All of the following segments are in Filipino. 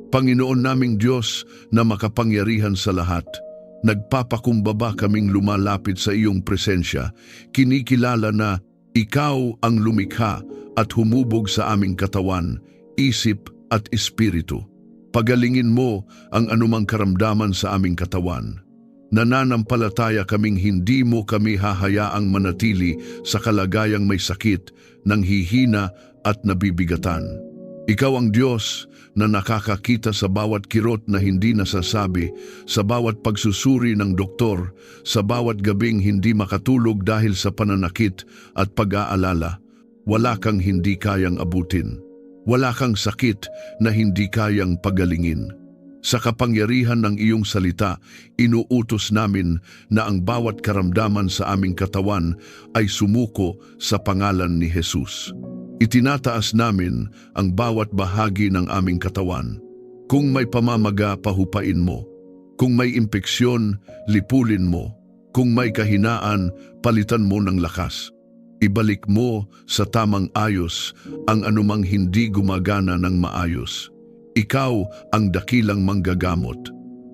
Panginoon naming Diyos na makapangyarihan sa lahat, nagpapakumbaba kaming lumalapit sa iyong presensya, kinikilala na ikaw ang lumikha at humubog sa aming katawan, isip at espiritu. Pagalingin mo ang anumang karamdaman sa aming katawan. Nananampalataya kaming hindi mo kami hahayaang manatili sa kalagayang may sakit, nanghihina at nabibigatan. Ikaw ang Diyos na nakakakita sa bawat kirot na hindi nasasabi, sa bawat pagsusuri ng doktor, sa bawat gabing hindi makatulog dahil sa pananakit at pag-aalala. Wala kang hindi kayang abutin. Wala kang sakit na hindi kayang pagalingin. Sa kapangyarihan ng iyong salita, inuutos namin na ang bawat karamdaman sa aming katawan ay sumuko sa pangalan ni Jesus. Itinataas namin ang bawat bahagi ng aming katawan. Kung may pamamaga, pahupain mo. Kung may impeksyon, lipulin mo. Kung may kahinaan, palitan mo ng lakas. Ibalik mo sa tamang ayos ang anumang hindi gumagana ng maayos. Ikaw ang dakilang manggagamot.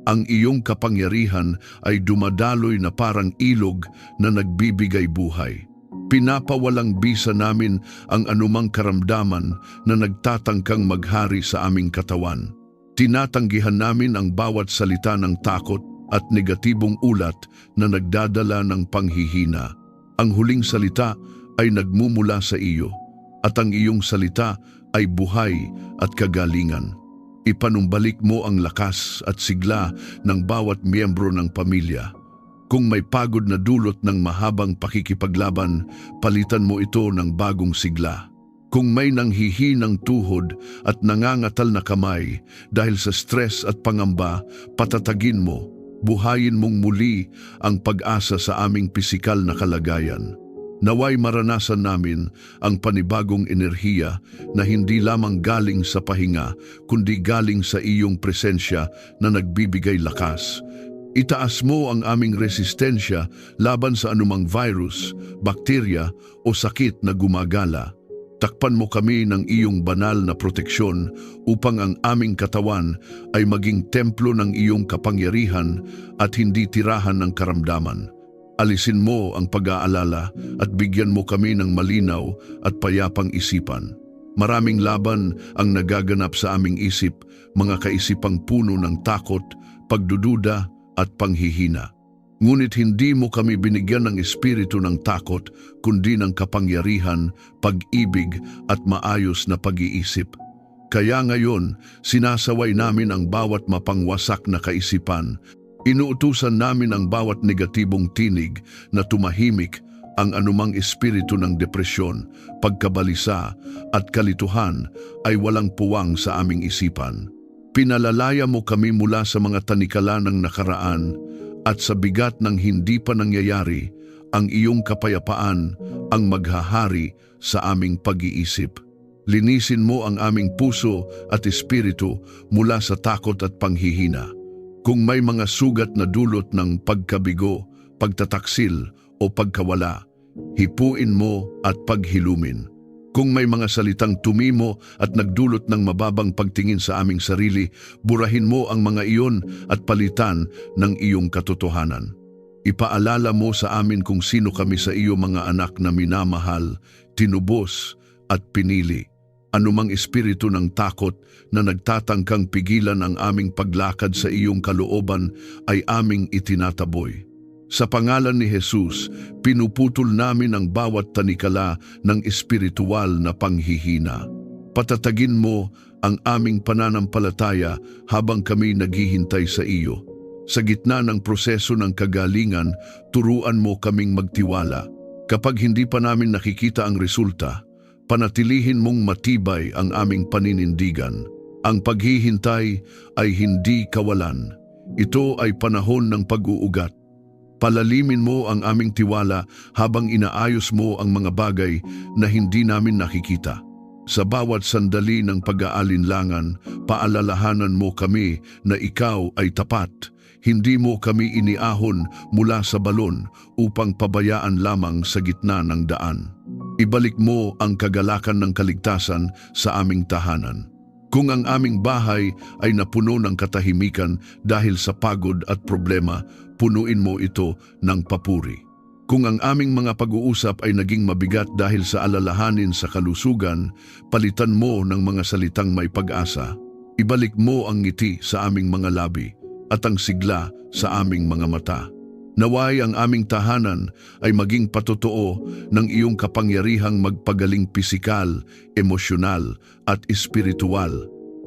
Ang iyong kapangyarihan ay dumadaloy na parang ilog na nagbibigay buhay. Pinapawalang bisa namin ang anumang karamdaman na nagtatangkang maghari sa aming katawan. Tinatanggihan namin ang bawat salita ng takot at negatibong ulat na nagdadala ng panghihina. Ang huling salita ay nagmumula sa iyo, at ang iyong salita ay buhay at kagalingan. Ipanumbalik mo ang lakas at sigla ng bawat miyembro ng pamilya. Kung may pagod na dulot ng mahabang pakikipaglaban, palitan mo ito ng bagong sigla. Kung may nanghihinang tuhod at nangangatal na kamay dahil sa stress at pangamba, patatagin mo, buhayin mong muli ang pag-asa sa aming pisikal na kalagayan. Naway maranasan namin ang panibagong enerhiya na hindi lamang galing sa pahinga, kundi galing sa iyong presensya na nagbibigay lakas. Itaas mo ang aming resistensya laban sa anumang virus, bakterya o sakit na gumagala. Takpan mo kami ng iyong banal na proteksyon upang ang aming katawan ay maging templo ng iyong kapangyarihan at hindi tirahan ng karamdaman. Alisin mo ang pag-aalala at bigyan mo kami ng malinaw at payapang isipan. Maraming laban ang nagaganap sa aming isip, mga kaisipang puno ng takot, pagdududa at panghihina. Ngunit hindi mo kami binigyan ng espiritu ng takot, kundi ng kapangyarihan, pag-ibig at maayos na pag-iisip. Kaya ngayon, sinasaway namin ang bawat mapangwasak na kaisipan. Inuutusan namin ang bawat negatibong tinig na tumahimik ang anumang espiritu ng depresyon, pagkabalisa at kalituhan ay walang puwang sa aming isipan. Pinalalaya mo kami mula sa mga tanikala ng nakaraan at sa bigat ng hindi pa nangyayari, ang iyong kapayapaan ang maghahari sa aming pag-iisip. Linisin mo ang aming puso at espiritu mula sa takot at panghihina. Kung may mga sugat na dulot ng pagkabigo, pagtataksil o pagkawala, hipuin mo at paghilumin. Kung may mga salitang tumimo at nagdulot ng mababang pagtingin sa aming sarili, burahin mo ang mga iyon at palitan ng iyong katotohanan. Ipaalala mo sa amin kung sino kami sa iyo, mga anak na minamahal, tinubos at pinili. Anumang espiritu ng takot na nagtatangkang pigilan ang aming paglakad sa iyong kalooban ay aming itinataboy. Sa pangalan ni Jesus, pinuputol namin ang bawat tanikala ng espiritual na panghihina. Patatagin mo ang aming pananampalataya habang kami naghihintay sa iyo. Sa gitna ng proseso ng kagalingan, turuan mo kaming magtiwala. Kapag hindi pa namin nakikita ang resulta, panatilihin mong matibay ang aming paninindigan. Ang paghihintay ay hindi kawalan. Ito ay panahon ng pag-uugat. Palalimin mo ang aming tiwala habang inaayos mo ang mga bagay na hindi namin nakikita. Sa bawat sandali ng pag-aalinlangan, paalalahanan mo kami na ikaw ay tapat. Hindi mo kami iniahon mula sa balon upang pabayaan lamang sa gitna ng daan. Ibalik mo ang kagalakan ng kaligtasan sa aming tahanan. Kung ang aming bahay ay napuno ng katahimikan dahil sa pagod at problema, punuin mo ito ng papuri. Kung ang aming mga pag-uusap ay naging mabigat dahil sa alalahanin sa kalusugan, palitan mo ng mga salitang may pag-asa. Ibalik mo ang ngiti sa aming mga labi at ang sigla sa aming mga mata. Naway ang aming tahanan ay maging patotoo ng iyong kapangyarihang magpagaling pisikal, emosyonal at espiritual.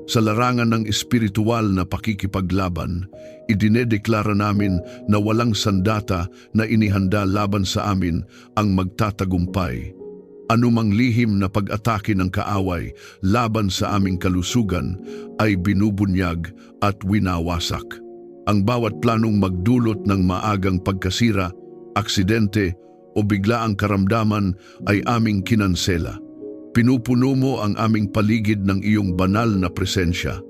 Sa larangan ng espiritual na pakikipaglaban, idinedeklara namin na walang sandata na inihanda laban sa amin ang magtatagumpay. Anumang lihim na pag-atake ng kaaway laban sa aming kalusugan ay binubunyag at winawasak. Ang bawat planong magdulot ng maagang pagkasira, aksidente o biglaang karamdaman ay aming kinansela. Pinupuno mo ang aming paligid ng iyong banal na presensya.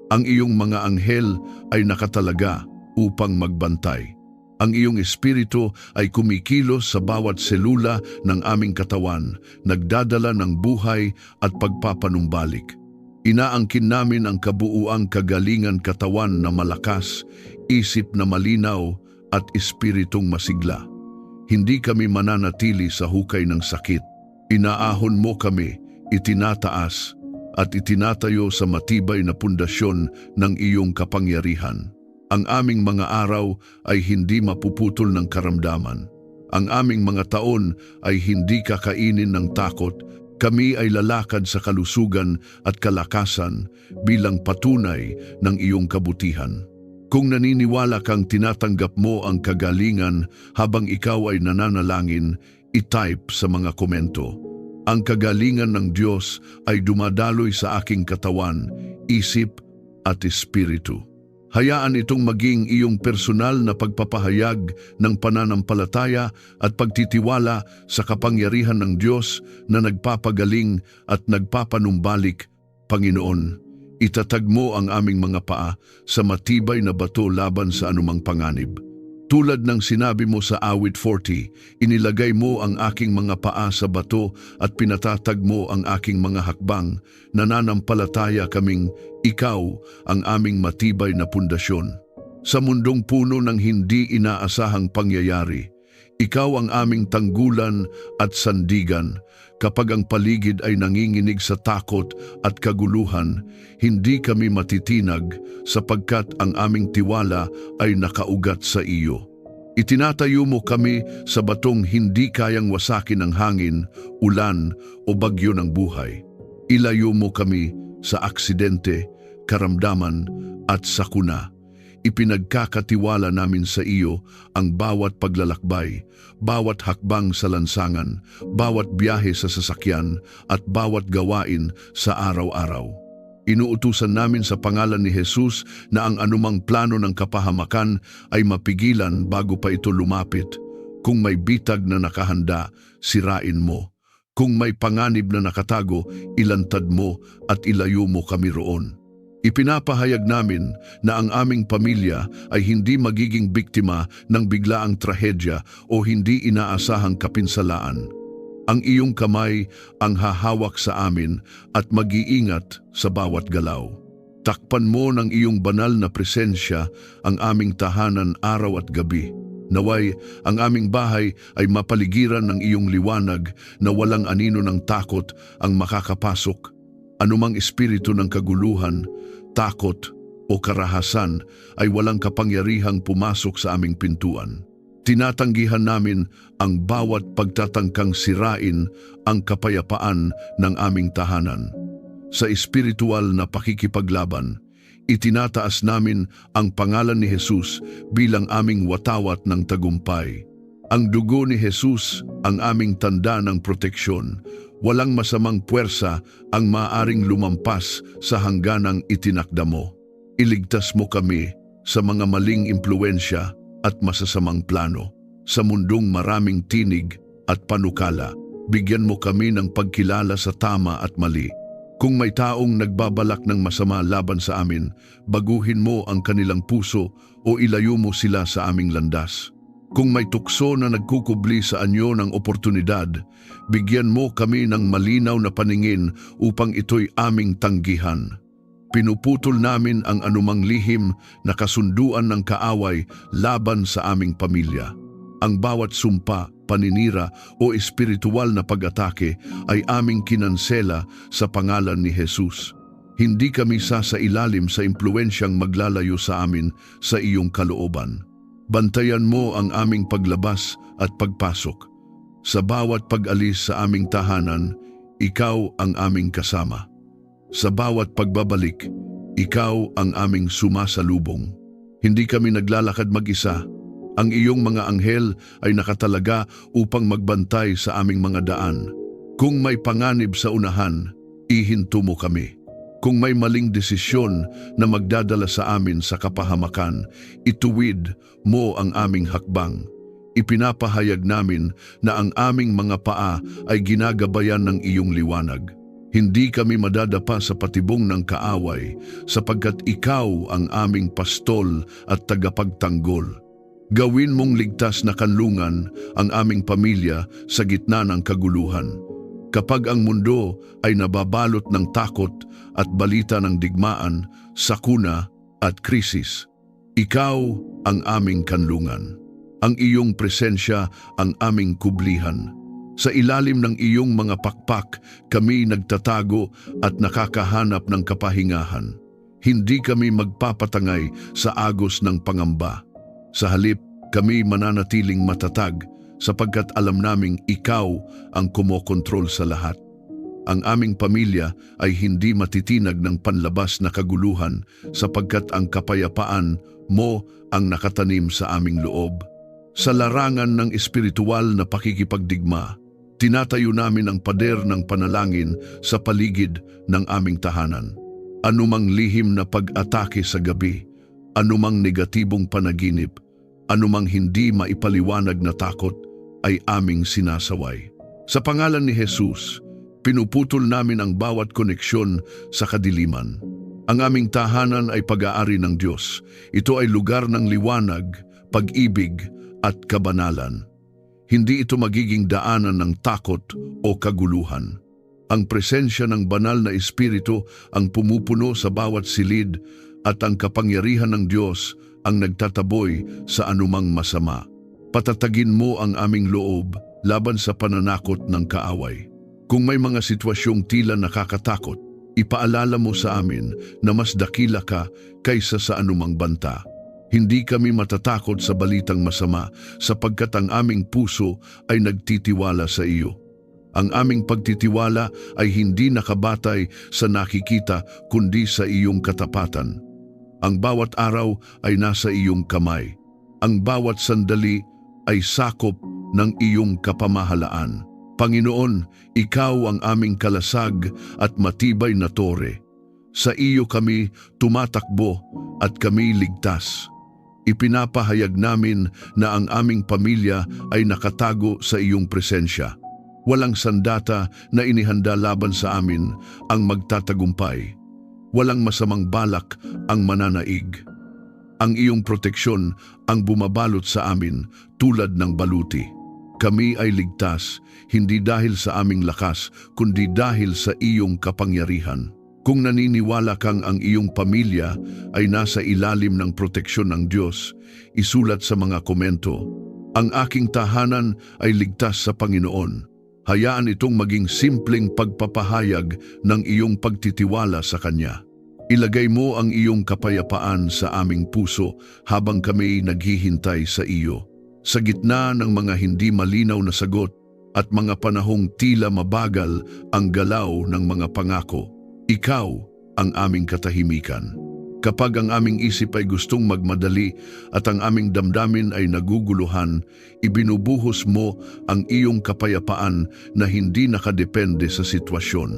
Ang iyong mga anghel ay nakatalaga upang magbantay. Ang iyong espiritu ay kumikilos sa bawat selula ng aming katawan, nagdadala ng buhay at pagpapanumbalik. Inaangkin namin ang kabuuang kagalingan katawan na malakas, isip na malinaw at espiritong masigla. Hindi kami mananatili sa hukay ng sakit. Inaahon mo kami, itinataas at itinatayo sa matibay na pundasyon ng iyong kapangyarihan. Ang aming mga araw ay hindi mapuputol ng karamdaman. Ang aming mga taon ay hindi kakainin ng takot. Kami ay lalakad sa kalusugan at kalakasan bilang patunay ng iyong kabutihan. Kung naniniwala kang tinatanggap mo ang kagalingan habang ikaw ay nananalangin, i-type sa mga komento. Ang kagalingan ng Diyos ay dumadaloy sa aking katawan, isip at espiritu. Hayaan itong maging iyong personal na pagpapahayag ng pananampalataya at pagtitiwala sa kapangyarihan ng Diyos na nagpapagaling at nagpapanumbalik. Panginoon, itatag mo ang aming mga paa sa matibay na bato laban sa anumang panganib. Tulad ng sinabi mo sa awit 40, inilagay mo ang aking mga paa sa bato at pinatatag mo ang aking mga hakbang. Nananampalataya kaming ikaw ang aming matibay na pundasyon. Sa mundong puno ng hindi inaasahang pangyayari, ikaw ang aming tanggulan at sandigan. Kapag ang paligid ay nanginginig sa takot at kaguluhan, hindi kami matitinag sapagkat ang aming tiwala ay nakaugat sa iyo. Itinatayo mo kami sa batong hindi kayang wasakin ng hangin, ulan o bagyo ng buhay. Ilayo mo kami sa aksidente, karamdaman at sakuna. Ipinagkakatiwala namin sa iyo ang bawat paglalakbay, bawat hakbang sa lansangan, bawat biyahe sa sasakyan at bawat gawain sa araw-araw. Inuutusan namin sa pangalan ni Jesus na ang anumang plano ng kapahamakan ay mapigilan bago pa ito lumapit. Kung may bitag na nakahanda, sirain mo. Kung may panganib na nakatago, ilantad mo at ilayo mo kami roon. Ipinapahayag namin na ang aming pamilya ay hindi magiging biktima ng biglaang trahedya o hindi inaasahang kapinsalaan. Ang iyong kamay ang hahawak sa amin at mag-iingat sa bawat galaw. Takpan mo ng iyong banal na presensya ang aming tahanan araw at gabi. Naway ang aming bahay ay mapaligiran ng iyong liwanag na walang anino ng takot ang makakapasok. Anumang espiritu ng kaguluhan, takot o karahasan ay walang kapangyarihang pumasok sa aming pintuan. Tinatanggihan namin ang bawat pagtatangkang sirain ang kapayapaan ng aming tahanan. Sa espiritual na pakikipaglaban, itinataas namin ang pangalan ni Jesus bilang aming watawat ng tagumpay. Ang dugo ni Jesus ang aming tanda ng proteksyon. Walang masamang puwersa ang maaring lumampas sa hangganang itinakda mo. Iligtas mo kami sa mga maling impluensya at masasamang plano. Sa mundong maraming tinig at panukala, bigyan mo kami ng pagkilala sa tama at mali. Kung may taong nagbabalak ng masama laban sa amin, baguhin mo ang kanilang puso o ilayo mo sila sa aming landas. Kung may tukso na nagkukubli sa anyo ng oportunidad, bigyan mo kami ng malinaw na paningin upang ito'y aming tanggihan. Pinuputol namin ang anumang lihim na kasunduan ng kaaway laban sa aming pamilya. Ang bawat sumpa, paninira o espiritual na pag-atake ay aming kinansela sa pangalan ni Jesus. Hindi kami sasailalim sa impluensyang maglalayo sa amin sa iyong kalooban. Bantayan mo ang aming paglabas at pagpasok. Sa bawat pag-alis sa aming tahanan, ikaw ang aming kasama. Sa bawat pagbabalik, ikaw ang aming sumasalubong. Hindi kami naglalakad mag-isa. Ang iyong mga anghel ay nakatalaga upang magbantay sa aming mga daan. Kung may panganib sa unahan, ihinto mo kami. Kung may maling desisyon na magdadala sa amin sa kapahamakan, ituwid mo ang aming hakbang. Ipinapahayag namin na ang aming mga paa ay ginagabayan ng iyong liwanag. Hindi kami madadapa sa patibong ng kaaway sapagkat ikaw ang aming pastol at tagapagtanggol. Gawin mong ligtas na kanlungan ang aming pamilya sa gitna ng kaguluhan. Kapag ang mundo ay nababalot ng takot at balita ng digmaan, sakuna at krisis, ikaw ang aming kanlungan. Ang iyong presensya ang aming kublihan. Sa ilalim ng iyong mga pakpak, kami nagtatago at nakakahanap ng kapahingahan. Hindi kami magpapatangay sa agos ng pangamba. Sa halip, kami mananatiling matatag sapagkat alam naming ikaw ang kumokontrol sa lahat. Ang aming pamilya ay hindi matitinag ng panlabas na kaguluhan sapagkat ang kapayapaan mo ang nakatanim sa aming loob. Sa larangan ng espiritual na pakikipagdigma, tinatayo namin ang pader ng panalangin sa paligid ng aming tahanan. Anumang lihim na pag-atake sa gabi, anumang negatibong panaginip, anumang hindi maipaliwanag na takot ay aming sinasaway. Sa pangalan ni Jesus, pinuputol namin ang bawat koneksyon sa kadiliman. Ang aming tahanan ay pag-aari ng Diyos. Ito ay lugar ng liwanag, pag-ibig at kabanalan. Hindi ito magiging daanan ng takot o kaguluhan. Ang presensya ng banal na espiritu ang pumupuno sa bawat silid at ang kapangyarihan ng Diyos ang nagtataboy sa anumang masama. Patatagin mo ang aming loob laban sa pananakot ng kaaway. Kung may mga sitwasyong tila nakakatakot, ipaalala mo sa amin na mas dakila ka kaysa sa anumang banta. Hindi kami matatakot sa balitang masama sapagkat ang aming puso ay nagtitiwala sa iyo. Ang aming pagtitiwala ay hindi nakabatay sa nakikita kundi sa iyong katapatan. Ang bawat araw ay nasa iyong kamay. Ang bawat sandali ay sakop ng iyong kapamahalaan. Panginoon, ikaw ang aming kalasag at matibay na tore. Sa iyo kami tumatakbo at kami ligtas. Ipinapahayag namin na ang aming pamilya ay nakatago sa iyong presensya. Walang sandata na inihanda laban sa amin ang magtatagumpay. Walang masamang balak ang mananaig. Ang iyong proteksyon ang bumabalot sa amin tulad ng baluti. Kami ay ligtas, hindi dahil sa aming lakas, kundi dahil sa iyong kapangyarihan. Kung naniniwala kang ang iyong pamilya ay nasa ilalim ng proteksyon ng Diyos, isulat sa mga komento, "Ang aking tahanan ay ligtas sa Panginoon." Hayaan itong maging simpleng pagpapahayag ng iyong pagtitiwala sa Kanya. Ilagay mo ang iyong kapayapaan sa aming puso habang kami naghihintay sa iyo. Sa gitna ng mga hindi malinaw na sagot at mga panahong tila mabagal ang galaw ng mga pangako, ikaw ang aming katahimikan. Kapag ang aming isip ay gustong magmadali at ang aming damdamin ay naguguluhan, ibinubuhos mo ang iyong kapayapaan na hindi nakadepende sa sitwasyon.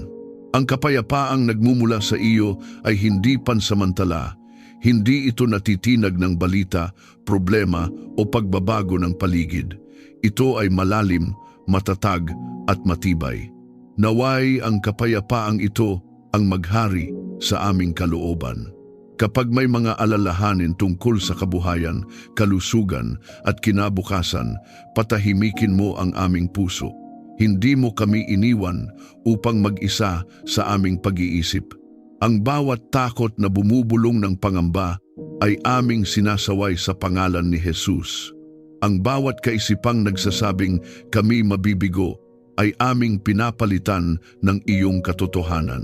Ang kapayapaang nagmumula sa iyo ay hindi pansamantala. Hindi ito natitinag ng balita, problema o pagbabago ng paligid. Ito ay malalim, matatag at matibay. Naway ang kapayapaang ito ang maghari sa aming kalooban. Kapag may mga alalahanin tungkol sa kabuhayan, kalusugan at kinabukasan, patahimikin mo ang aming puso. Hindi mo kami iniwan upang mag-isa sa aming pag-iisip. Ang bawat takot na bumubulong ng pangamba ay aming sinasaway sa pangalan ni Jesus. Ang bawat kaisipang nagsasabing kami mabibigo ay aming pinapalitan ng iyong katotohanan.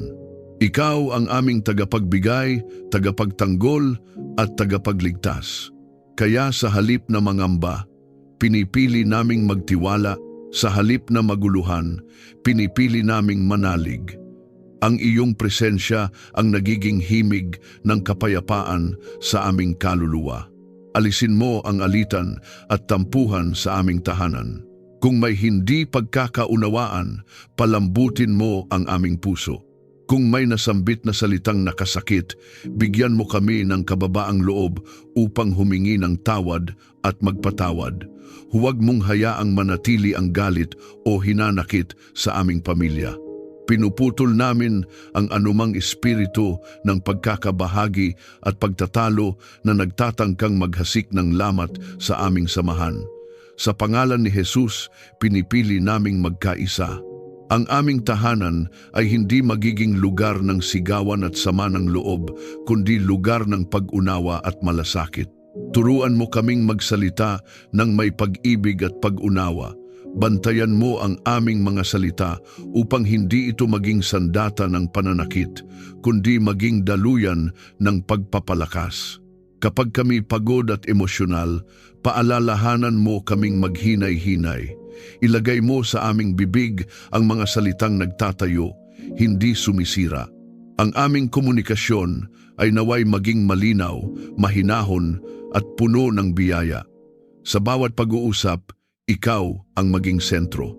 Ikaw ang aming tagapagbigay, tagapagtanggol at tagapagligtas. Kaya sa halip na mangamba, pinipili naming magtiwala. Sa halip na maguluhan, pinipili naming manalig. Ang iyong presensya ang nagiging himig ng kapayapaan sa aming kaluluwa. Alisin mo ang alitan at tampuhan sa aming tahanan. Kung may hindi pagkakaunawaan, palambutin mo ang aming puso. Kung may nasambit na salitang nakasakit, bigyan mo kami ng kababaang loob upang humingi ng tawad at magpatawad. Huwag mong hayaang manatili ang galit o hinanakit sa aming pamilya. Pinuputol namin ang anumang espiritu ng pagkakabahagi at pagtatalo na nagtatangkang maghasik ng lamat sa aming samahan. Sa pangalan ni Jesus, pinipili naming magkaisa. Ang aming tahanan ay hindi magiging lugar ng sigawan at sama ng loob, kundi lugar ng pag-unawa at malasakit. Turuan mo kaming magsalita ng may pag-ibig at pag-unawa. Bantayan mo ang aming mga salita upang hindi ito maging sandata ng pananakit, kundi maging daluyan ng pagpapalakas. Kapag kami pagod at emosyonal, paalalahanan mo kaming maghinay-hinay. Ilagay mo sa aming bibig ang mga salitang nagtatayo, hindi sumisira. Ang aming komunikasyon ay naway maging malinaw, mahinahon at puno ng biyaya. Sa bawat pag-uusap, ikaw ang maging sentro.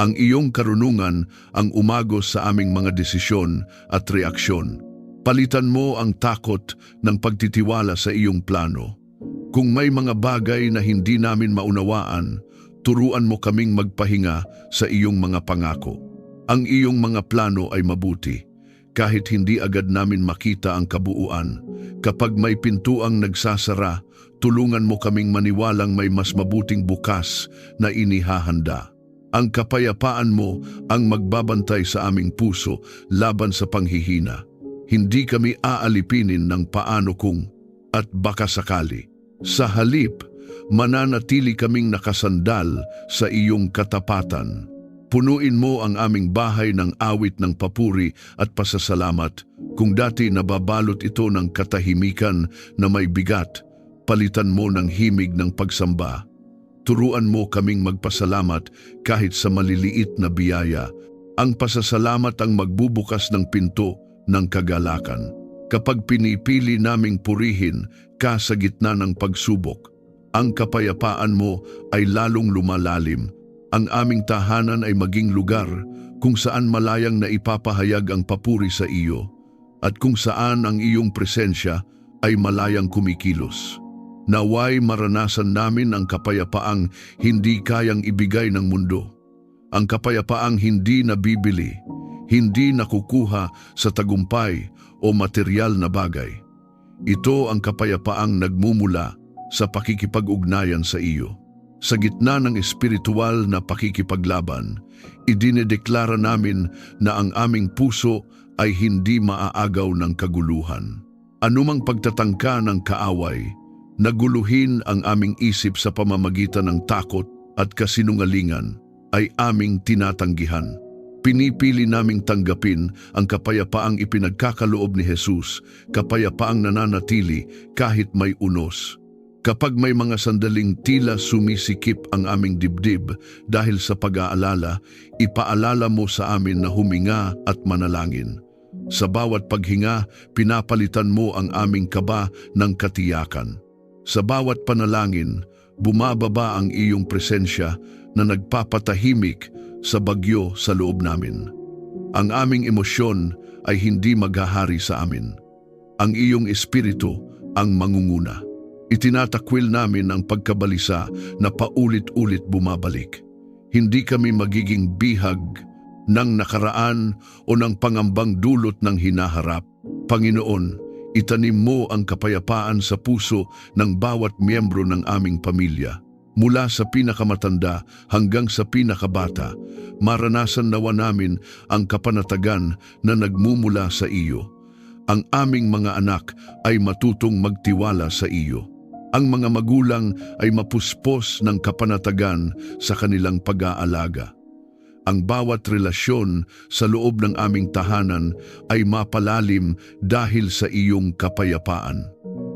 Ang iyong karunungan ang umagos sa aming mga desisyon at reaksyon. Palitan mo ang takot ng pagtitiwala sa iyong plano. Kung may mga bagay na hindi namin maunawaan, turuan mo kaming magpahinga sa iyong mga pangako. Ang iyong mga plano ay mabuti, kahit hindi agad namin makita ang kabuuan. Kapag may pintuang nagsasara, tulungan mo kaming maniwalang may mas mabuting bukas na inihahanda. Ang kapayapaan mo ang magbabantay sa aming puso laban sa panghihina. Hindi kami aalipinin ng paano kung at baka sakali. Sa halip, mananatili kaming nakasandal sa iyong katapatan. Punuin mo ang aming bahay ng awit ng papuri at pasasalamat. Kung dati nababalot ito ng katahimikan na may bigat, palitan mo ng himig ng pagsamba. Turuan mo kaming magpasalamat kahit sa maliliit na biyaya. Ang pasasalamat ang magbubukas ng pinto ng kagalakan. Kapag pinipili naming purihin ka sa gitna ng pagsubok, ang kapayapaan mo ay lalong lumalalim. Ang aming tahanan ay maging lugar kung saan malayang na ipapahayag ang papuri sa iyo at kung saan ang iyong presensya ay malayang kumikilos. Naway maranasan namin ang kapayapaang hindi kayang ibigay ng mundo. Ang kapayapaang hindi nabibili, hindi nakukuha sa tagumpay o material na bagay. Ito ang kapayapaang nagmumula sa pakikipag-ugnayan sa iyo. Sa gitna ng espiritual na pakikipaglaban, idinedeklara namin na ang aming puso ay hindi maaagaw ng kaguluhan. Anumang pagtatangka ng kaaway, naguluhin ang aming isip sa pamamagitan ng takot at kasinungalingan, ay aming tinatanggihan. Pinipili naming tanggapin ang kapayapaang ipinagkakaloob ni Jesus, kapayapaang nananatili kahit may unos. Kapag may mga sandaling tila sumisikip ang aming dibdib dahil sa pag-aalala, ipaalala mo sa amin na huminga at manalangin. Sa bawat paghinga, pinapalitan mo ang aming kaba ng katiyakan. Sa bawat panalangin, bumababa ang iyong presensya na nagpapatahimik sa bagyo sa loob namin. Ang aming emosyon ay hindi maghahari sa amin. Ang iyong espiritu ang mangunguna. Itinatakwil namin ang pagkabalisa na paulit-ulit bumabalik. Hindi kami magiging bihag ng nakaraan o ng pangambang dulot ng hinaharap. Panginoon, itanim mo ang kapayapaan sa puso ng bawat miyembro ng aming pamilya. Mula sa pinakamatanda hanggang sa pinakabata, maranasan nawa namin ang kapanatagan na nagmumula sa iyo. Ang aming mga anak ay matutong magtiwala sa iyo. Ang mga magulang ay mapuspos ng kapanatagan sa kanilang pag-aalaga. Ang bawat relasyon sa loob ng aming tahanan ay mapalalim dahil sa iyong kapayapaan.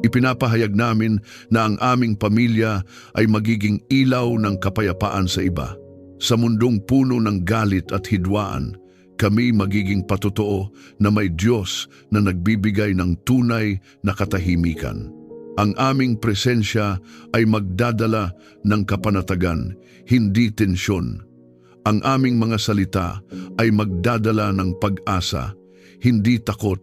Ipinapahayag namin na ang aming pamilya ay magiging ilaw ng kapayapaan sa iba. Sa mundong puno ng galit at hidwaan, kami magiging patotoo na may Diyos na nagbibigay ng tunay na katahimikan. Ang aming presensya ay magdadala ng kapanatagan, hindi tensyon. Ang aming mga salita ay magdadala ng pag-asa, hindi takot,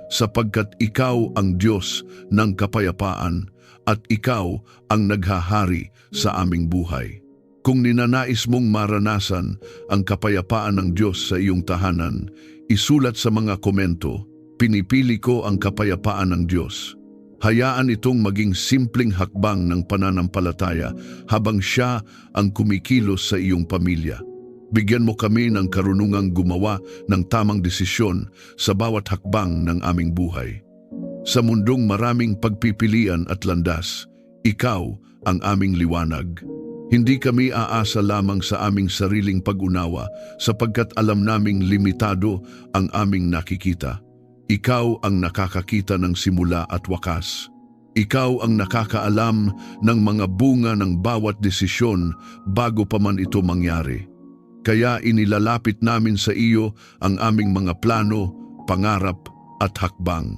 sapagkat ikaw ang Diyos ng kapayapaan at ikaw ang naghahari sa aming buhay. Kung ninanais mong maranasan ang kapayapaan ng Diyos sa iyong tahanan, isulat sa mga komento, "Pinipili ko ang kapayapaan ng Diyos." Hayaan itong maging simpleng hakbang ng pananampalataya habang siya ang kumikilos sa iyong pamilya. Bigyan mo kami ng karunungang gumawa ng tamang desisyon sa bawat hakbang ng aming buhay. Sa mundong maraming pagpipilian at landas, ikaw ang aming liwanag. Hindi kami aasa lamang sa aming sariling pag-unawa sapagkat alam naming limitado ang aming nakikita. Ikaw ang nakakakita ng simula at wakas. Ikaw ang nakakaalam ng mga bunga ng bawat desisyon bago pa man ito mangyari. Kaya inilalapit namin sa iyo ang aming mga plano, pangarap at hakbang.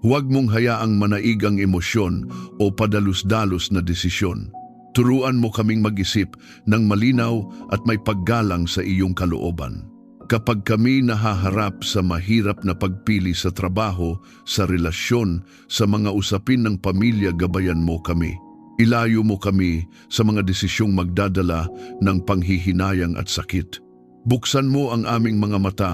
Huwag mong hayaang manaig ang emosyon o padalus-dalos na desisyon. Turuan mo kaming mag-isip ng malinaw at may paggalang sa iyong kalooban. Kapag kami nahaharap sa mahirap na pagpili sa trabaho, sa relasyon, sa mga usapin ng pamilya, gabayan mo kami. Ilayo mo kami sa mga desisyong magdadala ng panghihinayang at sakit. Buksan mo ang aming mga mata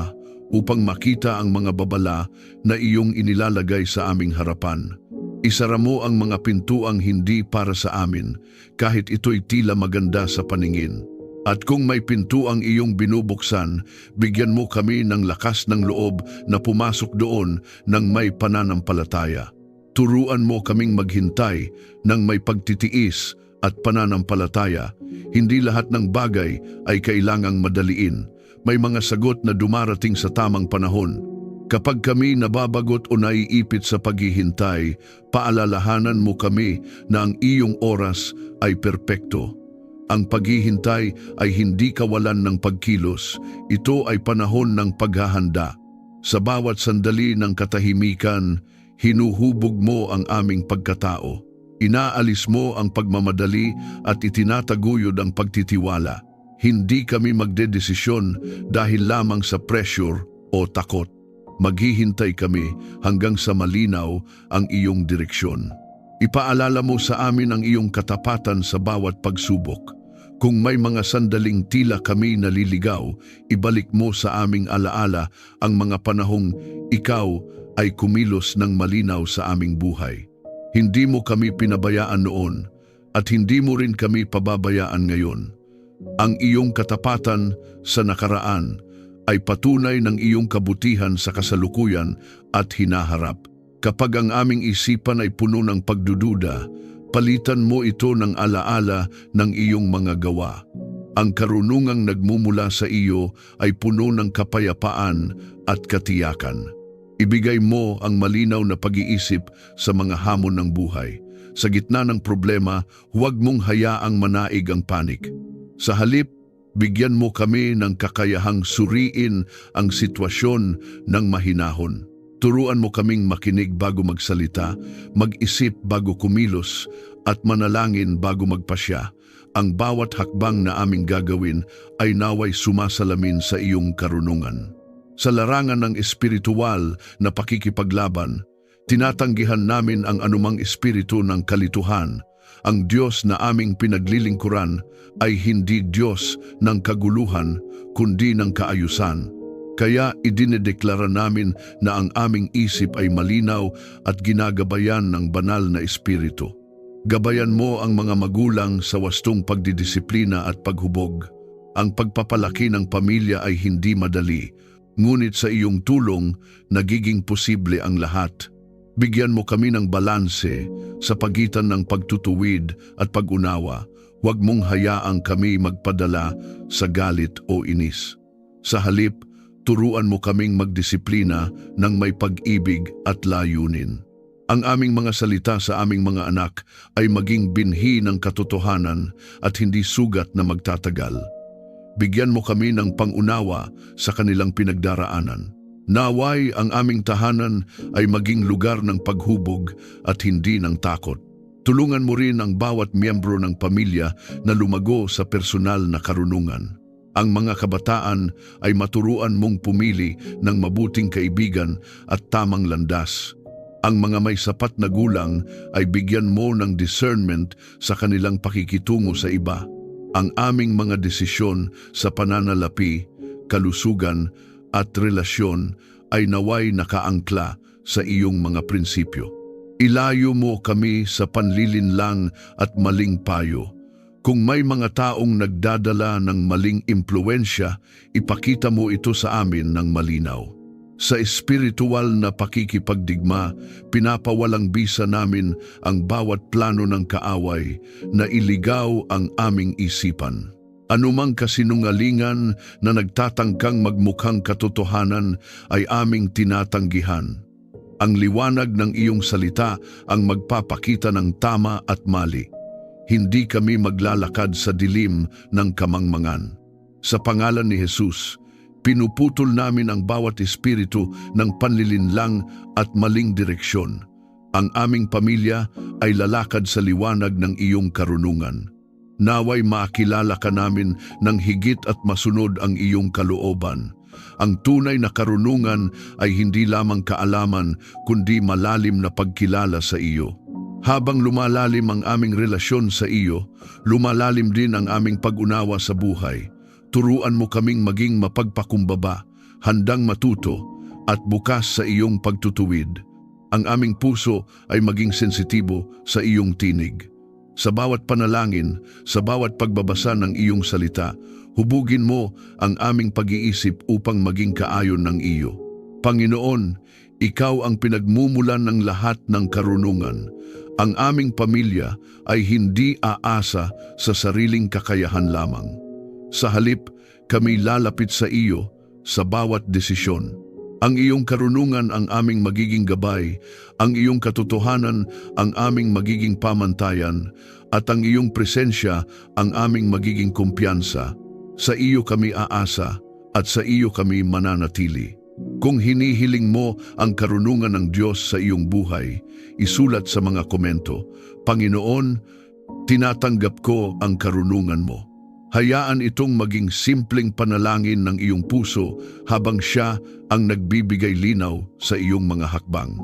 upang makita ang mga babala na iyong inilalagay sa aming harapan. Isara mo ang mga pintuang hindi para sa amin, kahit ito'y tila maganda sa paningin. At kung may pintuang iyong binubuksan, bigyan mo kami ng lakas ng loob na pumasok doon ng may pananampalataya. Turuan mo kaming maghintay ng may pagtitiis at pananampalataya. Hindi lahat ng bagay ay kailangang madaliin. May mga sagot na dumarating sa tamang panahon. Kapag kami nababagot o naiipit sa paghihintay, paalalahanan mo kami na ang iyong oras ay perpekto. Ang paghihintay ay hindi kawalan ng pagkilos, ito ay panahon ng paghahanda. Sa bawat sandali ng katahimikan, hinuhubog mo ang aming pagkatao. Inaalis mo ang pagmamadali at itinataguyod ang pagtitiwala. Hindi kami magdedesisyon dahil lamang sa pressure o takot. Maghihintay kami hanggang sa malinaw ang iyong direksyon. Ipaalala mo sa amin ang iyong katapatan sa bawat pagsubok. Kung may mga sandaling tila kami naliligaw, ibalik mo sa aming alaala ang mga panahong ikaw ay kumilos ng malinaw sa aming buhay. Hindi mo kami pinabayaan noon at hindi mo rin kami pababayaan ngayon. Ang iyong katapatan sa nakaraan ay patunay ng iyong kabutihan sa kasalukuyan at hinaharap. Kapag ang aming isipan ay puno ng pagdududa, palitan mo ito ng alaala ng iyong mga gawa. Ang karunungang nagmumula sa iyo ay puno ng kapayapaan at katiyakan. Ibigay mo ang malinaw na pag-iisip sa mga hamon ng buhay. Sa gitna ng problema, huwag mong hayaang manaig ang panik. Sa halip, bigyan mo kami ng kakayahang suriin ang sitwasyon ng mahinahon. Turuan mo kaming makinig bago magsalita, mag-isip bago kumilos, at manalangin bago magpasya. Ang bawat hakbang na aming gagawin ay naway sumasalamin sa iyong karunungan. Sa larangan ng espiritual na pakikipaglaban, tinatanggihan namin ang anumang espiritu ng kalituhan. Ang Diyos na aming pinaglilingkuran ay hindi Diyos ng kaguluhan, kundi ng kaayusan. Kaya idinedeklara namin na ang aming isip ay malinaw at ginagabayan ng banal na espiritu. Gabayan mo ang mga magulang sa wastong pagdidisiplina at paghubog. Ang pagpapalaki ng pamilya ay hindi madali, ngunit sa iyong tulong, nagiging posible ang lahat. Bigyan mo kami ng balanse sa pagitan ng pagtutuwid at pag-unawa. Huwag mong hayaang kami magpadala sa galit o inis. Sa halip, turuan mo kaming magdisiplina ng may pag-ibig at layunin. Ang aming mga salita sa aming mga anak ay maging binhi ng katotohanan at hindi sugat na magtatagal. Bigyan mo kami ng pangunawa sa kanilang pinagdaraanan. Naway ang aming tahanan ay maging lugar ng paghubog at hindi ng takot. Tulungan mo rin ang bawat miyembro ng pamilya na lumago sa personal na karunungan. Ang mga kabataan ay maturuan mong pumili ng mabuting kaibigan at tamang landas. Ang mga may sapat na gulang ay bigyan mo ng discernment sa kanilang pakikitungo sa iba. Ang aming mga desisyon sa pananalapi, kalusugan at relasyon ay naway nakaangkla sa iyong mga prinsipyo. Ilayo mo kami sa panlilinlang at maling payo. Kung may mga taong nagdadala ng maling impluensya, ipakita mo ito sa amin ng malinaw. Sa espiritual na pakikipagdigma, pinapawalang bisa namin ang bawat plano ng kaaway na iligaw ang aming isipan. Anumang kasinungalingan na nagtatangkang magmukhang katotohanan ay aming tinatanggihan. Ang liwanag ng iyong salita ang magpapakita ng tama at mali. Hindi kami maglalakad sa dilim ng kamangmangan. Sa pangalan ni Jesus, pinuputol namin ang bawat espiritu ng panlilinlang at maling direksyon. Ang aming pamilya ay lalakad sa liwanag ng iyong karunungan. Naway makilala ka namin ng higit at masunod ang iyong kalooban. Ang tunay na karunungan ay hindi lamang kaalaman kundi malalim na pagkilala sa iyo. Habang lumalalim ang aming relasyon sa iyo, lumalalim din ang aming pag-unawa sa buhay. Turuan mo kaming maging mapagpakumbaba, handang matuto, at bukas sa iyong pagtutuwid. Ang aming puso ay maging sensitibo sa iyong tinig. Sa bawat panalangin, sa bawat pagbabasa ng iyong salita, hubugin mo ang aming pag-iisip upang maging kaayon ng iyo. Panginoon, ikaw ang pinagmumulan ng lahat ng karunungan. Ang aming pamilya ay hindi aasa sa sariling kakayahan lamang. Sa halip, kami lalapit sa iyo sa bawat desisyon. Ang iyong karunungan ang aming magiging gabay, ang iyong katotohanan ang aming magiging pamantayan, at ang iyong presensya ang aming magiging kumpiyansa. Sa iyo kami aasa at sa iyo kami mananatili. Kung hinihiling mo ang karunungan ng Diyos sa iyong buhay, isulat sa mga komento, Panginoon, tinatanggap ko ang karunungan mo. Hayaan itong maging simpleng panalangin ng iyong puso habang siya ang nagbibigay linaw sa iyong mga hakbang.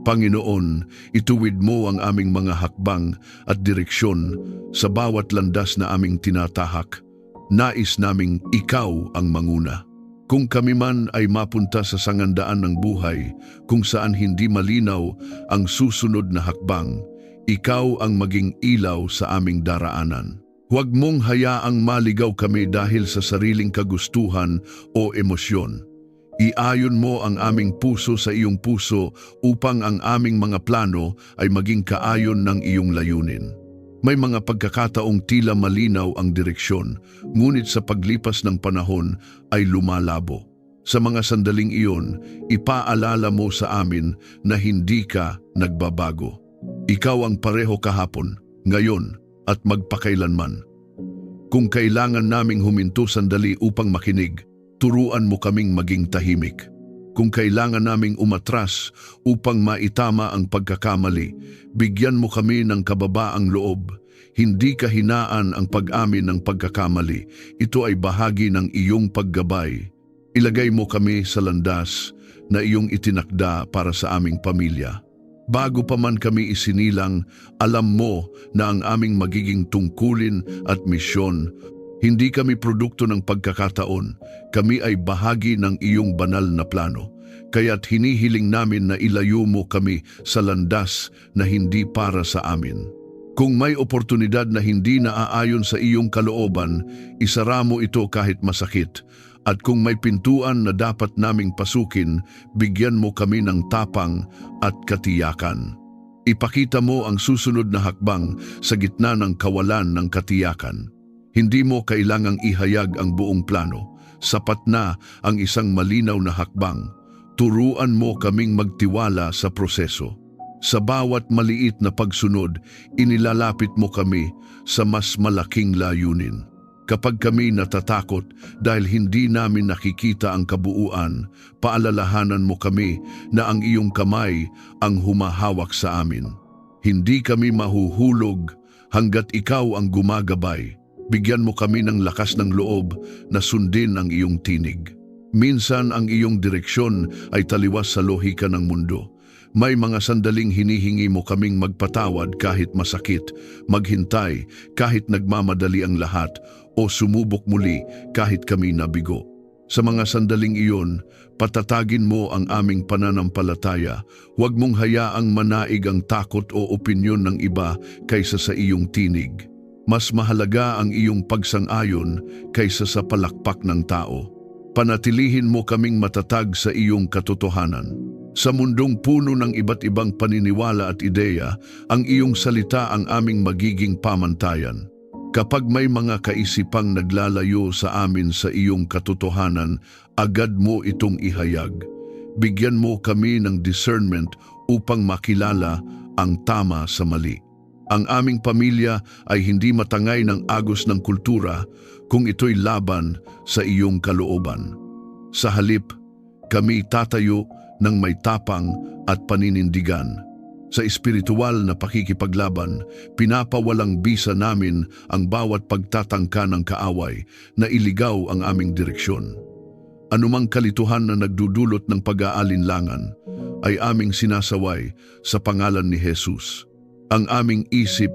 Panginoon, ituwid mo ang aming mga hakbang at direksyon sa bawat landas na aming tinatahak. Nais naming ikaw ang manguna. Kung kami man ay mapunta sa sangandaan ng buhay kung saan hindi malinaw ang susunod na hakbang, ikaw ang maging ilaw sa aming daraanan. Huwag mong hayaang maligaw kami dahil sa sariling kagustuhan o emosyon. Iayon mo ang aming puso sa iyong puso upang ang aming mga plano ay maging kaayon ng iyong layunin. May mga pagkakataong tila malinaw ang direksyon, ngunit sa paglipas ng panahon ay lumalabo. Sa mga sandaling iyon, ipaalala mo sa amin na hindi ka nagbabago. Ikaw ang pareho kahapon, ngayon, at magpakailanman. Kung kailangan naming huminto sandali upang makinig, turuan mo kaming maging tahimik. Kung kailangan naming umatras upang maitama ang pagkakamali, bigyan mo kami ng kababaang loob. Hindi kahinaan ang pag-amin ng pagkakamali. Ito ay bahagi ng iyong paggabay. Ilagay mo kami sa landas na iyong itinakda para sa aming pamilya. Bago pa man kami isinilang, alam mo na ang aming magiging tungkulin at misyon. Hindi kami produkto ng pagkakataon, kami ay bahagi ng iyong banal na plano. Kaya't hinihiling namin na ilayo mo kami sa landas na hindi para sa amin. Kung may oportunidad na hindi naaayon sa iyong kalooban, isara mo ito kahit masakit. At kung may pintuan na dapat naming pasukin, bigyan mo kami ng tapang at katiyakan. Ipakita mo ang susunod na hakbang sa gitna ng kawalan ng katiyakan. Hindi mo kailangang ihayag ang buong plano. Sapat na ang isang malinaw na hakbang. Turuan mo kaming magtiwala sa proseso. Sa bawat maliit na pagsunod, inilalapit mo kami sa mas malaking layunin. Kapag kami natatakot dahil hindi namin nakikita ang kabuuan, paalalahanan mo kami na ang iyong kamay ang humahawak sa amin. Hindi kami mahuhulog hanggat ikaw ang gumagabay. Bigyan mo kami ng lakas ng loob na sundin ang iyong tinig. Minsan ang iyong direksyon ay taliwas sa lohika ng mundo. May mga sandaling hinihingi mo kaming magpatawad kahit masakit, maghintay kahit nagmamadali ang lahat, o sumubok muli kahit kami nabigo. Sa mga sandaling iyon, patatagin mo ang aming pananampalataya. Huwag mong hayaang manaig ang takot o opinyon ng iba kaysa sa iyong tinig. Mas mahalaga ang iyong pagsang-ayon kaysa sa palakpak ng tao. Panatilihin mo kaming matatag sa iyong katotohanan. Sa mundong puno ng iba't ibang paniniwala at ideya, ang iyong salita ang aming magiging pamantayan. Kapag may mga kaisipang naglalayo sa amin sa iyong katotohanan, agad mo itong ihayag. Bigyan mo kami ng discernment upang makilala ang tama sa mali. Ang aming pamilya ay hindi matangay ng agos ng kultura kung ito'y laban sa iyong kalooban. Sa halip, kami tatayo ng may tapang at paninindigan. Sa espiritual na pakikipaglaban, pinapawalang bisa namin ang bawat pagtatangka ng kaaway na iligaw ang aming direksyon. Anumang kalituhan na nagdudulot ng pag-aalinlangan ay aming sinasaway sa pangalan ni Jesus. Ang aming isip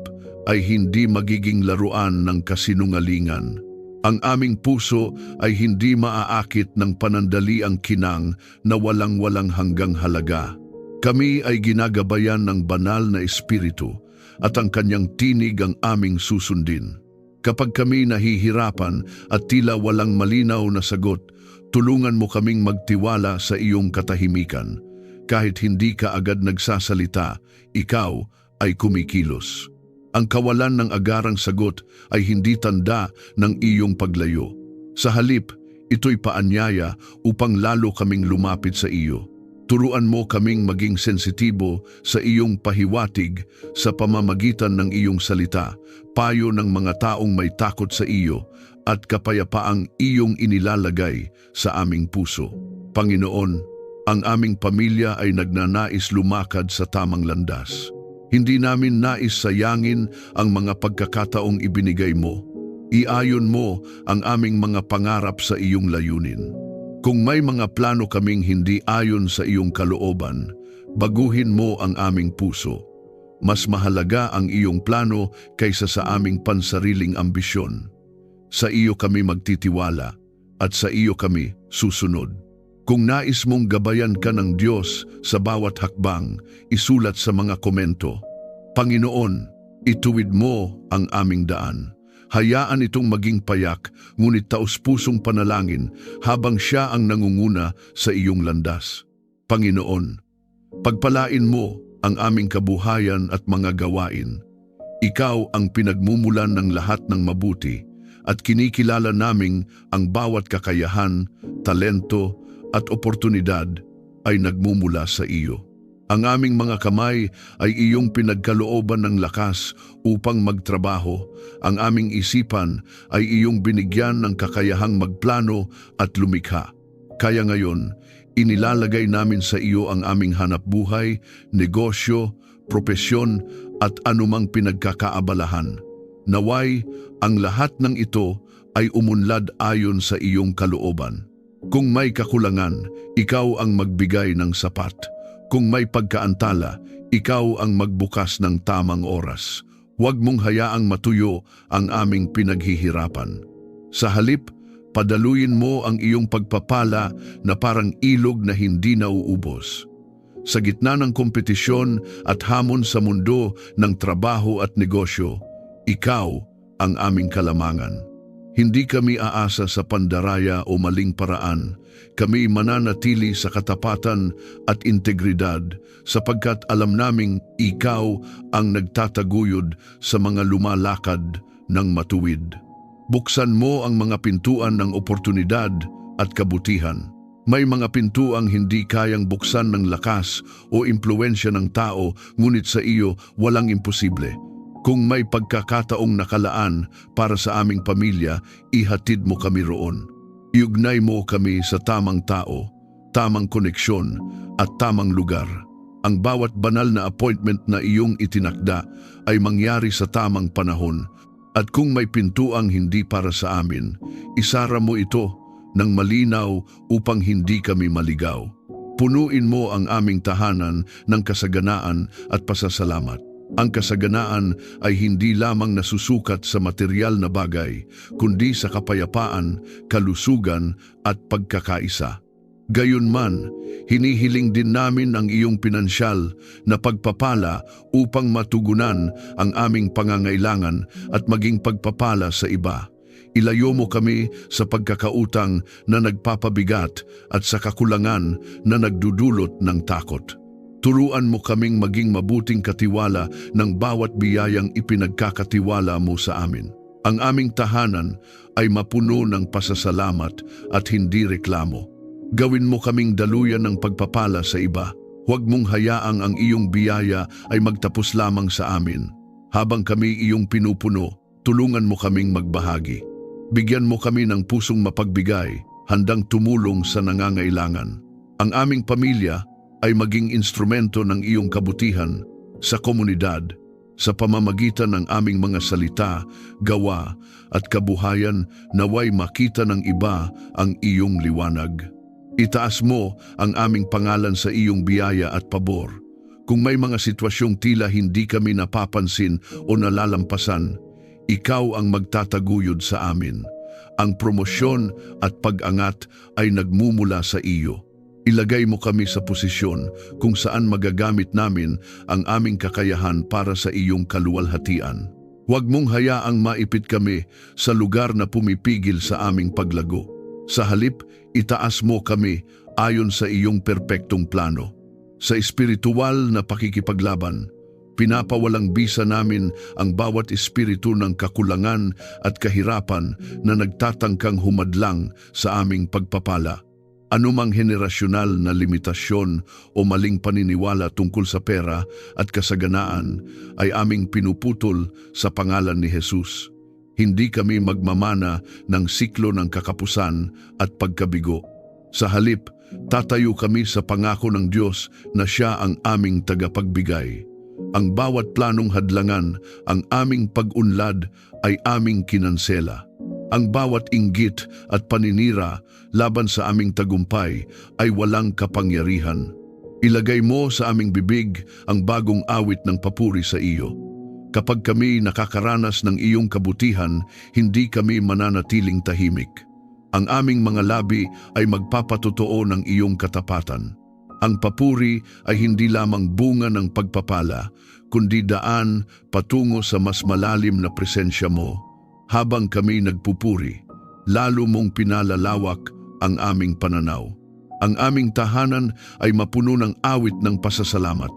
ay hindi magiging laruan ng kasinungalingan. Ang aming puso ay hindi maaakit ng panandaliang kinang na walang-walang hanggang halaga. Kami ay ginagabayan ng banal na espiritu at ang kanyang tinig ang aming susundin. Kapag kami nahihirapan at tila walang malinaw na sagot, tulungan mo kaming magtiwala sa iyong katahimikan. Kahit hindi ka agad nagsasalita, ikaw ay kumikilos. Ang kawalan ng agarang sagot ay hindi tanda ng iyong paglayo. Sa halip, ito'y paanyaya upang lalo kaming lumapit sa iyo. Turuan mo kaming maging sensitibo sa iyong pahiwatig sa pamamagitan ng iyong salita, payo ng mga taong may takot sa iyo at kapayapaang iyong inilalagay sa aming puso. Panginoon, ang aming pamilya ay nagnanais lumakad sa tamang landas. Hindi namin nais sayangin ang mga pagkakataong ibinigay mo. Iayon mo ang aming mga pangarap sa iyong layunin. Kung may mga plano kaming hindi ayon sa iyong kalooban, baguhin mo ang aming puso. Mas mahalaga ang iyong plano kaysa sa aming pansariling ambisyon. Sa iyo kami magtitiwala at sa iyo kami susunod. Kung nais mong gabayan ka ng Diyos sa bawat hakbang, isulat sa mga komento. Panginoon, ituwid mo ang aming daan. Hayaan itong maging payak, ngunit taus-pusong panalangin habang siya ang nangunguna sa iyong landas. Panginoon, pagpalain mo ang aming kabuhayan at mga gawain. Ikaw ang pinagmumulan ng lahat ng mabuti at kinikilala naming ang bawat kakayahan, talento at oportunidad ay nagmumula sa iyo. Ang aming mga kamay ay iyong pinagkalooban ng lakas upang magtrabaho. Ang aming isipan ay iyong binigyan ng kakayahang magplano at lumikha. Kaya ngayon, inilalagay namin sa iyo ang aming hanapbuhay, negosyo, propesyon at anumang pinagkakaabalahan. Naway, ang lahat ng ito ay umunlad ayon sa iyong kalooban. Kung may kakulangan, ikaw ang magbigay ng sapat. Kung may pagkaantala, ikaw ang magbukas ng tamang oras. Huwag mong hayaang matuyo ang aming pinaghihirapan. Sa halip, padaluyin mo ang iyong pagpapala na parang ilog na hindi nauubos. Sa gitna ng kompetisyon at hamon sa mundo ng trabaho at negosyo, ikaw ang aming kalamangan. Hindi kami aasa sa pandaraya o maling paraan. Kami mananatili sa katapatan at integridad sapagkat alam naming ikaw ang nagtataguyod sa mga lumalakad ng matuwid. Buksan mo ang mga pintuan ng oportunidad at kabutihan. May mga pintuang hindi kayang buksan ng lakas o impluensya ng tao, ngunit sa iyo walang imposible. Kung may pagkakataong nakalaan para sa aming pamilya, ihatid mo kami roon. Iugnay mo kami sa tamang tao, tamang koneksyon at tamang lugar. Ang bawat banal na appointment na iyong itinakda ay mangyari sa tamang panahon. At kung may pintuang hindi para sa amin, isara mo ito ng malinaw upang hindi kami maligaw. Punuin mo ang aming tahanan ng kasaganaan at pasasalamat. Ang kasaganaan ay hindi lamang nasusukat sa material na bagay, kundi sa kapayapaan, kalusugan at pagkakaisa. Gayunman, hinihiling din namin ang iyong pinansyal na pagpapala upang matugunan ang aming pangangailangan at maging pagpapala sa iba. Ilayo mo kami sa pagkakautang na nagpapabigat at sa kakulangan na nagdudulot ng takot. Turuan mo kaming maging mabuting katiwala ng bawat biyayang ipinagkakatiwala mo sa amin. Ang aming tahanan ay mapuno ng pasasalamat at hindi reklamo. Gawin mo kaming daluyan ng pagpapala sa iba. Huwag mong hayaang ang iyong biyaya ay magtapos lamang sa amin. Habang kami iyong pinupuno, tulungan mo kaming magbahagi. Bigyan mo kami ng pusong mapagbigay, handang tumulong sa nangangailangan. Ang aming pamilya ay maging instrumento ng iyong kabutihan sa komunidad, sa pamamagitan ng aming mga salita, gawa at kabuhayan, naway makita ng iba ang iyong liwanag. Itaas mo ang aming pangalan sa iyong biyaya at pabor. Kung may mga sitwasyong tila hindi kami napapansin o nalalampasan, ikaw ang magtataguyod sa amin. Ang promosyon at pag-angat ay nagmumula sa iyo. Ilagay mo kami sa posisyon kung saan magagamit namin ang aming kakayahan para sa iyong kaluwalhatian. Huwag mong hayaang maipit kami sa lugar na pumipigil sa aming paglago. Sa halip, itaas mo kami ayon sa iyong perpektong plano. Sa espiritual na pakikipaglaban, pinapawalang bisa namin ang bawat espiritu ng kakulangan at kahirapan na nagtatangkang humadlang sa aming pagpapala. Anumang henerasyonal na limitasyon o maling paniniwala tungkol sa pera at kasaganaan ay aming pinuputol sa pangalan ni Jesus. Hindi kami magmamana ng siklo ng kakapusan at pagkabigo. Sa halip, tatayo kami sa pangako ng Diyos na Siya ang aming tagapagbigay. Ang bawat planong hadlangan, ang aming pag-unlad ay aming kinansela. Ang bawat inggit at paninira laban sa aming tagumpay ay walang kapangyarihan. Ilagay mo sa aming bibig ang bagong awit ng papuri sa iyo. Kapag kami nakakaranas ng iyong kabutihan, hindi kami mananatiling tahimik. Ang aming mga labi ay magpapatotoo ng iyong katapatan. Ang papuri ay hindi lamang bunga ng pagpapala, kundi daan patungo sa mas malalim na presensya mo. Habang kami nagpupuri, lalo mong pinalalawak ang aming pananaw. Ang aming tahanan ay mapuno ng awit ng pasasalamat,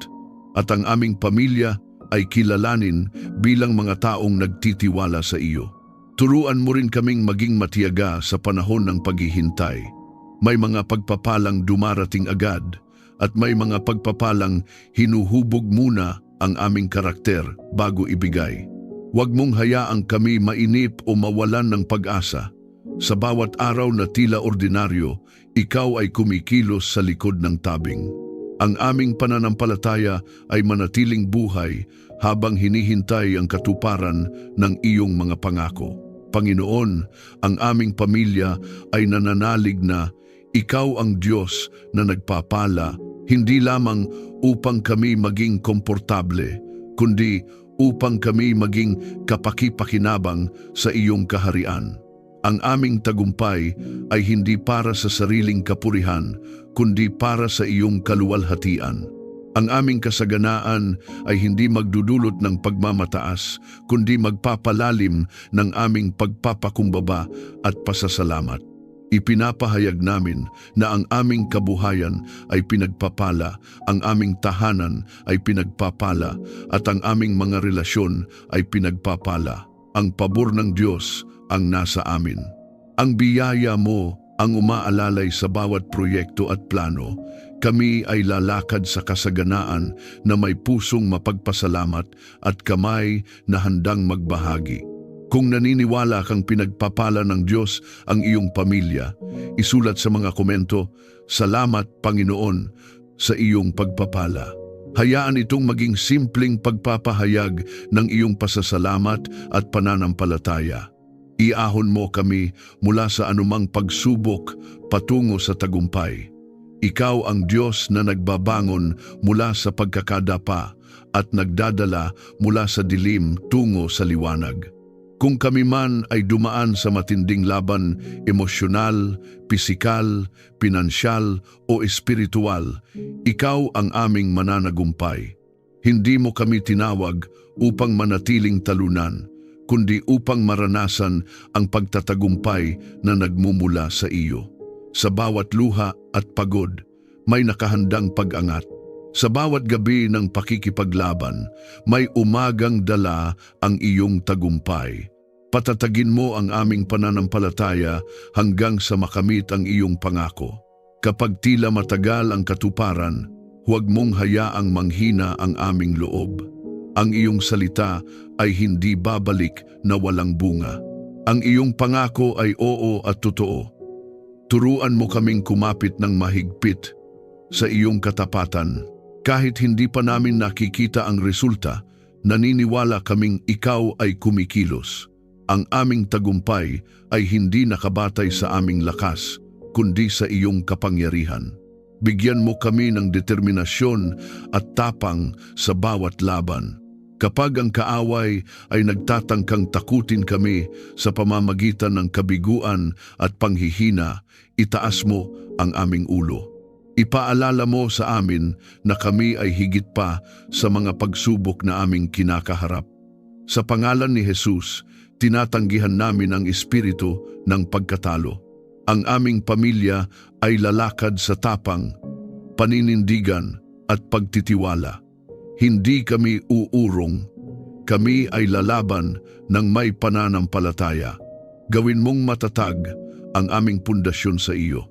at ang aming pamilya ay kilalanin bilang mga taong nagtitiwala sa iyo. Turuan mo rin kaming maging matiyaga sa panahon ng paghihintay. May mga pagpapalang dumarating agad, at may mga pagpapalang hinuhubog muna ang aming karakter bago ibigay. Huwag mong hayaang kami mainip o mawalan ng pag-asa. Sa bawat araw na tila ordinaryo, ikaw ay kumikilos sa likod ng tabing. Ang aming pananampalataya ay manatiling buhay habang hinihintay ang katuparan ng iyong mga pangako. Panginoon, ang aming pamilya ay nananalig na ikaw ang Diyos na nagpapala, hindi lamang upang kami maging komportable, kundi upang kami maging kapaki-pakinabang sa iyong kaharian. Ang aming tagumpay ay hindi para sa sariling kapurihan, kundi para sa iyong kaluwalhatian. Ang aming kasaganaan ay hindi magdudulot ng pagmamataas, kundi magpapalalim ng aming pagpapakumbaba at pasasalamat. Ipinapahayag namin na ang aming kabuhayan ay pinagpapala, ang aming tahanan ay pinagpapala, at ang aming mga relasyon ay pinagpapala. Ang pabor ng Diyos ang nasa amin. Ang biyaya mo ang umaalalay sa bawat proyekto at plano. Kami ay lalakad sa kasaganaan na may pusong mapagpasalamat at kamay na handang magbahagi. Kung naniniwala kang pinagpapala ng Diyos ang iyong pamilya, isulat sa mga komento, "Salamat, Panginoon, sa iyong pagpapala." Hayaan itong maging simpleng pagpapahayag ng iyong pasasalamat at pananampalataya. Iahon mo kami mula sa anumang pagsubok patungo sa tagumpay. Ikaw ang Diyos na nagbabangon mula sa pagkakadapa at nagdadala mula sa dilim tungo sa liwanag. Kung kami man ay dumaan sa matinding laban, emosyonal, pisikal, pinansyal o espiritual, ikaw ang aming mananagumpay. Hindi mo kami tinawag upang manatiling talunan, kundi upang maranasan ang pagtatagumpay na nagmumula sa iyo. Sa bawat luha at pagod, may nakahandang pag-angat. Sa bawat gabi ng pakikipaglaban, may umagang dala ang iyong tagumpay. Patatagin mo ang aming pananampalataya hanggang sa makamit ang iyong pangako. Kapag tila matagal ang katuparan, huwag mong hayaang manghina ang aming loob. Ang iyong salita ay hindi babalik na walang bunga. Ang iyong pangako ay oo at totoo. Turuan mo kaming kumapit ng mahigpit sa iyong katapatan. Kahit hindi pa namin nakikita ang resulta, naniniwala kaming ikaw ay kumikilos. Ang aming tagumpay ay hindi nakabatay sa aming lakas, kundi sa iyong kapangyarihan. Bigyan mo kami ng determinasyon at tapang sa bawat laban. Kapag ang kaaway ay nagtatangkang takutin kami sa pamamagitan ng kabiguan at panghihina, itaas mo ang aming ulo. Ipaalala mo sa amin na kami ay higit pa sa mga pagsubok na aming kinakaharap. Sa pangalan ni Jesus, tinatanggihan namin ang espiritu ng pagkatalo. Ang aming pamilya ay lalakad sa tapang, paninindigan at pagtitiwala. Hindi kami uurong. Kami ay lalaban ng may pananampalataya. Gawin mong matatag ang aming pundasyon sa iyo.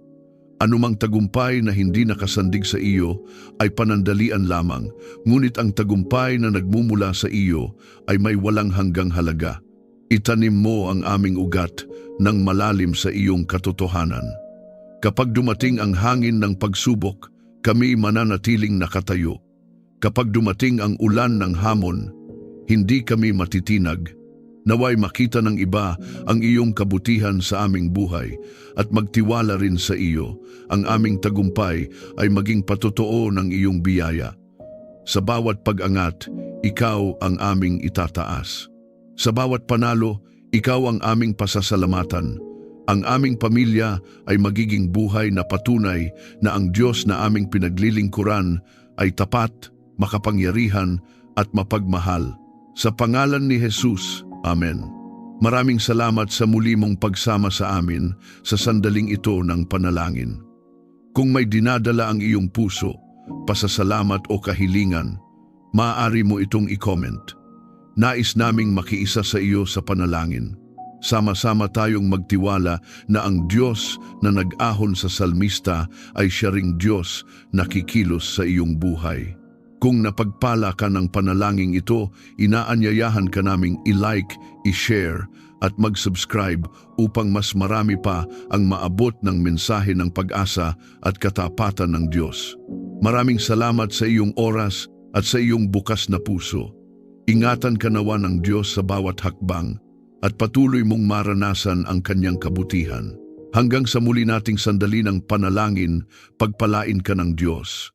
Anumang tagumpay na hindi nakasandig sa iyo ay panandalian lamang, ngunit ang tagumpay na nagmumula sa iyo ay may walang hanggang halaga. Itanim mo ang aming ugat ng malalim sa iyong katotohanan. Kapag dumating ang hangin ng pagsubok, kami mananatiling nakatayo. Kapag dumating ang ulan ng hamon, hindi kami matitinag. Naway makita ng iba ang iyong kabutihan sa aming buhay at magtiwala rin sa iyo. Ang aming tagumpay ay maging patotoo ng iyong biyaya. Sa bawat pag-angat, ikaw ang aming itataas. Sa bawat panalo, ikaw ang aming pasasalamatan. Ang aming pamilya ay magiging buhay na patunay na ang Diyos na aming pinaglilingkuran ay tapat, makapangyarihan at mapagmahal. Sa pangalan ni Jesus, Amen. Maraming salamat sa muli mong pagsama sa amin sa sandaling ito ng panalangin. Kung may dinadala ang iyong puso, pasasalamat o kahilingan, maaari mo itong i-comment. Nais naming makiisa sa iyo sa panalangin. Sama-sama tayong magtiwala na ang Diyos na nag-ahon sa salmista ay siya ring Diyos na kikilos sa iyong buhay. Kung napagpala ka ng panalangin ito, inaanyayahan ka naming i-like, i-share at mag-subscribe upang mas marami pa ang maabot ng mensahe ng pag-asa at katapatan ng Diyos. Maraming salamat sa iyong oras at sa iyong bukas na puso. Ingatan ka nawa ng Diyos sa bawat hakbang at patuloy mong maranasan ang kanyang kabutihan. Hanggang sa muli nating sandali ng panalangin, pagpalain ka ng Diyos.